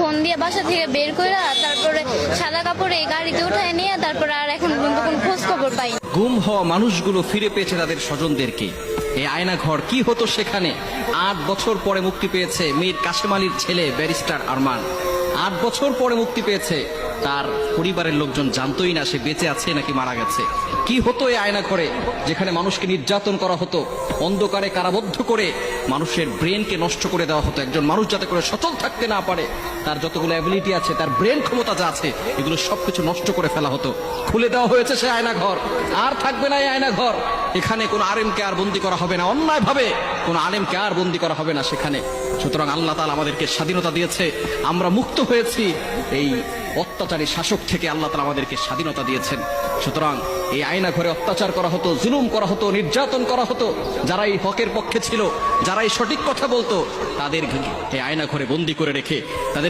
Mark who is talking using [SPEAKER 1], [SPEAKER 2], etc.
[SPEAKER 1] Phone দিয়ে বাসা থেকে বের করে তারপরে সাদা কাপড়ে গাড়িতে উঠায় নিয়ে তারপরে আর এখন পর্যন্ত কোনো খোঁজ খবর পাই না।
[SPEAKER 2] গুম হওয়া মানুষগুলো ফিরে পেয়েছে তাদের স্বজনদেরকে। এই আয়না ঘর কি হতো সেখানে? 8 বছর পরে মুক্তি পেয়েছে মীর কাশেম আলীর ছেলে ব্যারিস্টার আরমান। 8 বছর পরে মুক্তি পেয়েছে, তার পরিবারের লোকজন জানতোই না সে বেঁচে আছে নাকি মারা গেছে। কি হতো এই আয়না ঘরে, যেখানে মানুষকে নির্যাতন করা হতো, অন্ধকারে কারাবদ্ধ করে মানুষের ব্রেনকে নষ্ট করে দেওয়া হতো। একজন মানুষ যাতে করে সচল থাকতে না পারে, তার যতগুলো অ্যাবিলিটি আছে, তার ব্রেন ক্ষমতা যা আছে, এগুলো সবকিছু নষ্ট করে ফেলা হতো। খুলে দেওয়া হয়েছে সে আয়না ঘর, আর থাকবে না এই আয়না ঘর। এখানে কোনো আলেমকে আর বন্দী করা হবে না, অন্যায় ভাবে কোনো আলেমকে আর বন্দী করা হবে না সেখানে। সুতরাং আল্লাহ তাআলা আমাদেরকে স্বাধীনতা দিয়েছে, আমরা মুক্ত হয়েছি এই অত্যাচারী শাসক থেকে। আল্লাহ তাআলা আমাদেরকে স্বাধীনতা দিয়েছেন। সুতরাং এই আয়না ঘরে অত্যাচার করা হতো, জুলুম করা হতো, নির্যাতন করা হতো। যারা এই হকের পক্ষে ছিল, যারা এই সঠিক কথা বলতো, তাদের এই আয়না ঘরে বন্দী করে রেখে তাদের